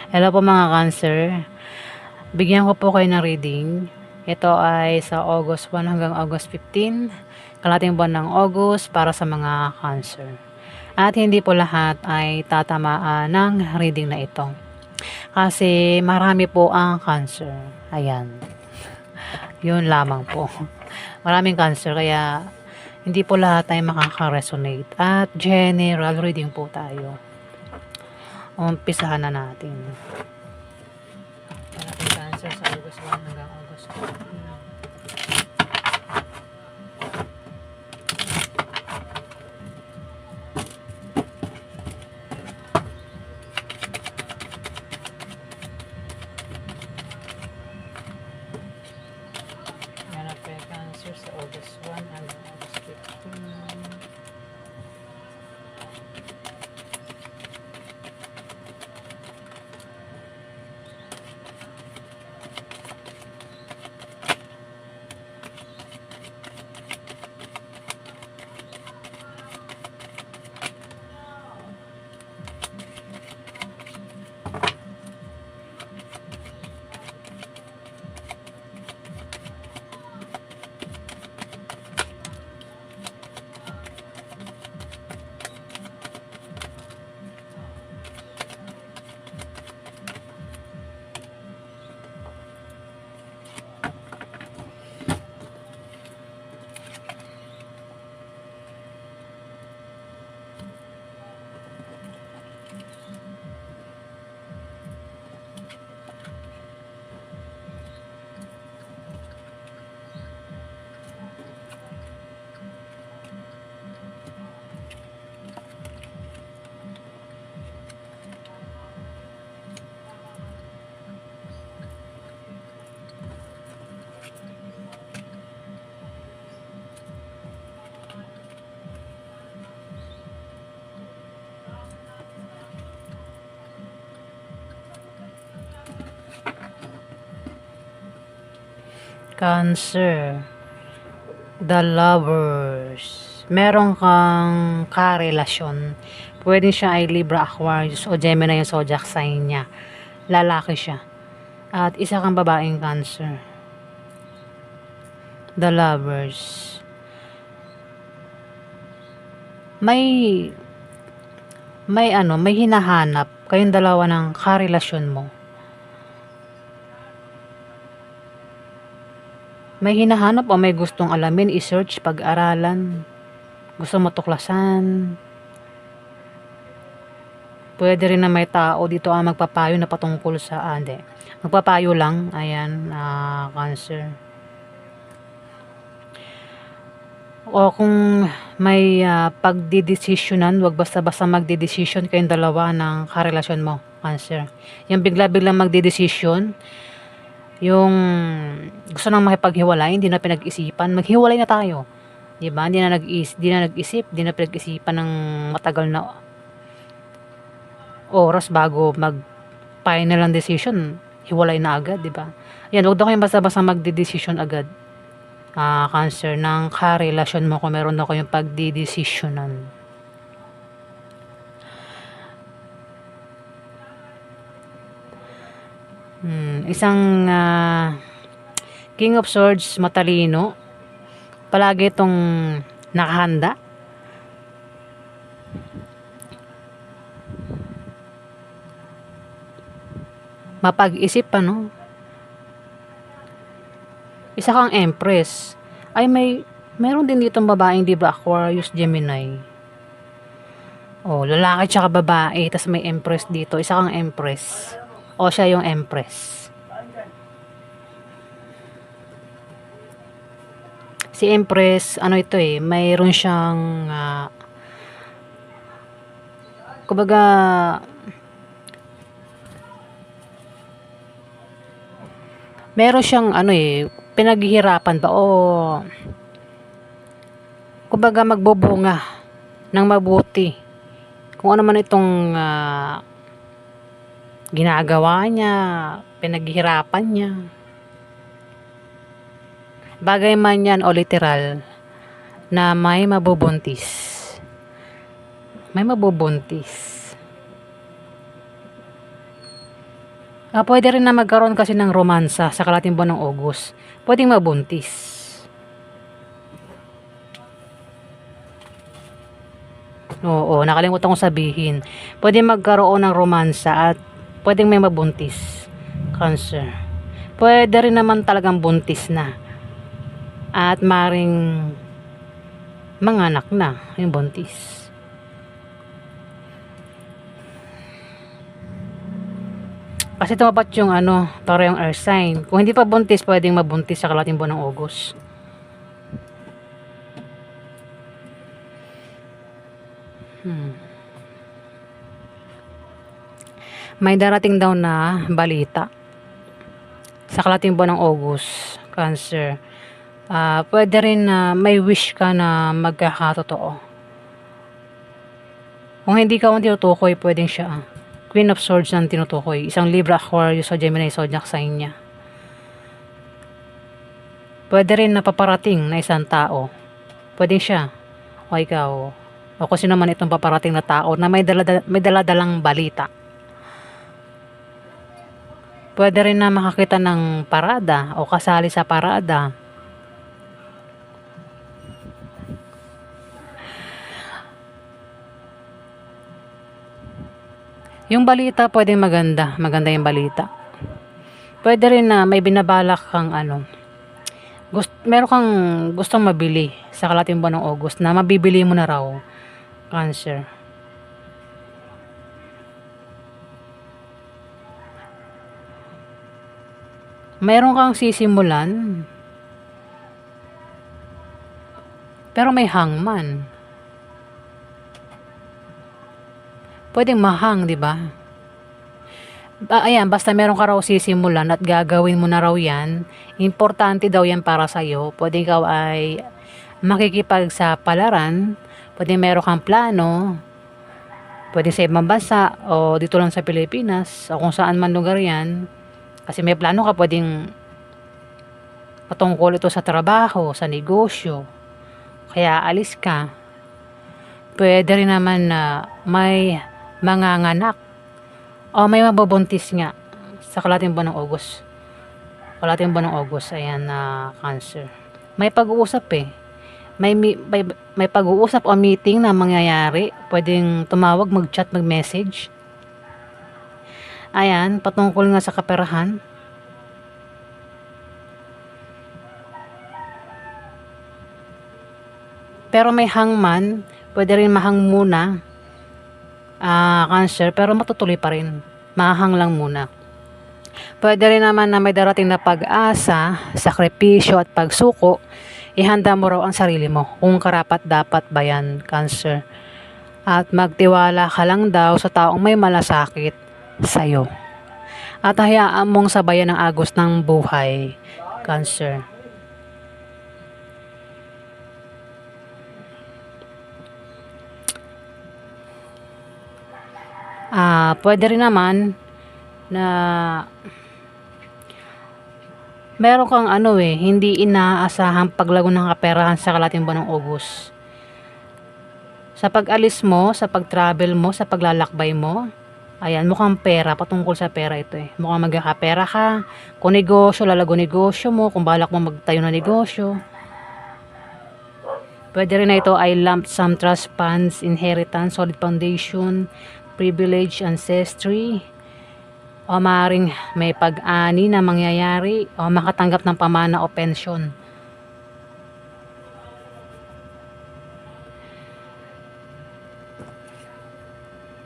Hello po mga Cancer. Bigyan ko po kayo ng reading. Ito ay sa August 1 hanggang August 15, kalahating buwan ng August para sa mga Cancer. At hindi po lahat ay tatamaan ng reading na ito. Kasi marami po ang Cancer. Ayan. Yun lamang po. Maraming Cancer kaya hindi po lahat ay makaka-resonate. At general reading po tayo. Umpisahan na natin. Malaking Cancer sa August 1 hanggang August 15. Malaking Cancer sa August 1 hanggang August 15. Cancer, the lovers. Meron kang karelasyon. Pwede siya ay Libra, Aquarius o Gemini yung zodiac sign niya. Lalaki siya. At isa kang babaeng Cancer. The lovers. May hinahanap kayong dalawa ng karelasyon mo. May hinahanap o may gustong alamin, i-search, pag-aralan, gusto mo tuklasan. Pwede rin na may tao dito ang magpapayo na patungkol sa magpapayo lang, ayan, Cancer. O kung may pagdidesisyonan, wag basta-basta magdidesisyon kayong dalawa ng karelasyon mo, Cancer. Yung bigla-biglang magdidesisyon, yung gusto nang makipaghiwalay, hindi na pinag-isipan, maghiwalay na tayo. Diba? Hindi na nag-isip, hindi na pinag-isipan ng matagal na oras bago mag-final ang decision, hiwalay na agad, diba? Yan, huwag daw kayong basta-basta magdidesisyon agad. Cancer, ng karelasyon mo kung meron na kayong pagdidesisyonan. Isang King of Swords, matalino. Palagi itong nakahanda. Mapag-isip pa, no? Isa kang Empress. Ay, meron din ditong babaeng Libra, Aquarius, Gemini. Lalaki tsaka babae, tas may Empress dito. Isa kang Empress. O siya yung Empress. Si Empress, ito mayroon siyang kumbaga meron siyang pinaghihirapan ba o kumbaga magbubunga ng mabuti kung ano man itong ginagawa niya, pinaghihirapan niya. Bagay man yan o literal na may mabubuntis. May mabubuntis. Pwede rin na magkaroon kasi ng romansa sa kalahating buwan ng August. Pwedeng mabuntis. Oo, nakalimutan kong sabihin. Pwede magkaroon ng romansa at pwedeng may mabuntis. Cancer. Pwede rin naman talagang buntis na. At maring manganak na yung buntis. Kasi tumapat yung toro yung earth sign. Kung hindi pa buntis, pwedeng mabuntis sa kalahating buwan ng August. May darating daw na balita sa kalahating buwan ng August, Cancer. Pwede rin na may wish ka na magkakatotoo. Kung hindi ka ang tinutukoy, pwedeng siya. Queen of Swords ang tinutukoy. Isang Libra, Aquarius o Gemini zodiac sign niya. Pwede rin na paparating na isang tao. Pwedeng siya. O ikaw. O kung sino man itong paparating na tao na may daladalang balita. Pwede rin na makakita ng parada o kasali sa parada. Yung balita pwedeng maganda. Maganda yung balita. Pwede rin na may binabalak kang meron kang gustong mabili sa kalahating buwan ng August na mabibili mo na raw, Cancer. Meron kang sisimulan pero may hangman. Pwedeng mahang, di ba? Ayan, basta meron ka raw sisimulan at gagawin mo na raw yan. Importante daw yan para sa'yo. Pwede ikaw ay makikipagsapalaran. Pwede meron kang plano. Pwede sa ibang bansa o dito lang sa Pilipinas o kung saan man lugar yan. Kasi may plano ka, pwedeng patungkol ito sa trabaho, sa negosyo. Kaya alis ka. Pwede rin naman na may manganganak o may mabubuntis nga sa kalahating buwan ng August. Kalahating buwan ng August, ayan na Cancer. May pag-uusap may pag-uusap o meeting na mangyayari. Pwedeng tumawag, mag-chat, mag-message. Ayan, patungkol nga sa kaperahan. Pero may hangman, pwede rin mahang muna, Cancer, pero matutuloy pa rin. Mahang lang muna. Pwede rin naman na may darating na pag-asa, sakripisyo at pagsuko. Ihanda mo raw ang sarili mo kung karapat dapat ba yan, Cancer. At magtiwala ka lang daw sa taong may malasakit sa'yo. At hayaan mong sabayan ng agos ng buhay, Cancer. Pwede rin naman na meron kang hindi inaasahang paglago ng kaperahan sa kalahating buwan ng August. Sa pag-alis mo, sa pag-travel mo, sa paglalakbay mo, ayan, mukhang pera, patungkol sa pera ito Mukhang magkakapera ka, kung negosyo, lalago negosyo mo, kung balak mo magtayo ng negosyo. Pwede rin na ito ay lump sum, trust funds, inheritance, solid foundation, privilege, ancestry, o maaaring may pag-ani na mangyayari o makatanggap ng pamana o pensyon.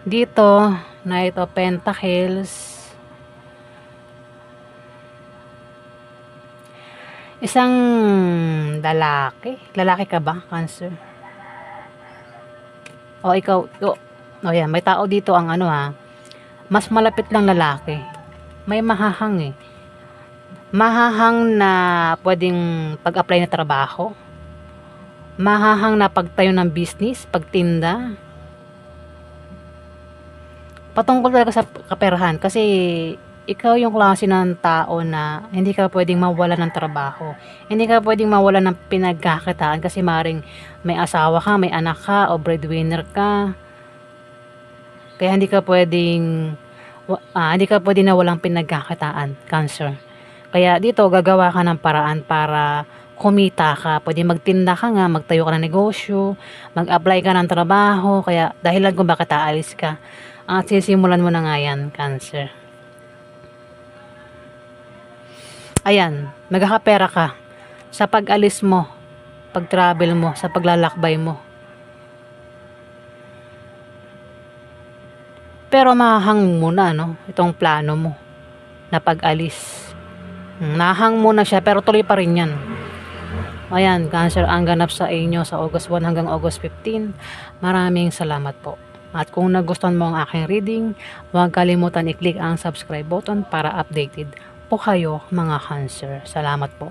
Dito na ito Pentacles, isang lalaki ka ba, Cancer? O ikaw, yan, may tao dito ang mas malapit lang lalaki. May mahahang mahahang na pwedeng pag-apply na trabaho, mahahang na pagtayo ng business, pagtinda, patungkol talaga sa kaperahan. Kasi ikaw yung klase ng tao na hindi ka pwedeng mawala ng trabaho, hindi ka pwedeng mawala ng pinagkakitaan kasi maring may asawa ka, may anak ka o breadwinner ka. Kaya hindi ka pwedeng Hindi ka pwede na walang pinagkakitaan, Cancer. Kaya dito gagawa ka ng paraan para kumita ka. Pwede magtinda ka nga, magtayo ka ng negosyo, mag-apply ka ng trabaho, kaya dahilan kung bakit aalis ka. At sisimulan mo na nga yan, Cancer. Ayan, magkakapera ka sa pag-alis mo, pag-travel mo, sa paglalakbay mo. Pero mahang muna, no? Itong plano mo na pag-alis. Nahang muna siya, pero tuloy pa rin yan. Ayan, Cancer, ang ganap sa inyo sa August 1 hanggang August 15. Maraming salamat po. At kung nagustuhan mo ang aking reading, huwag kalimutan i-click ang subscribe button para updated po kayo mga Cancer. Salamat po.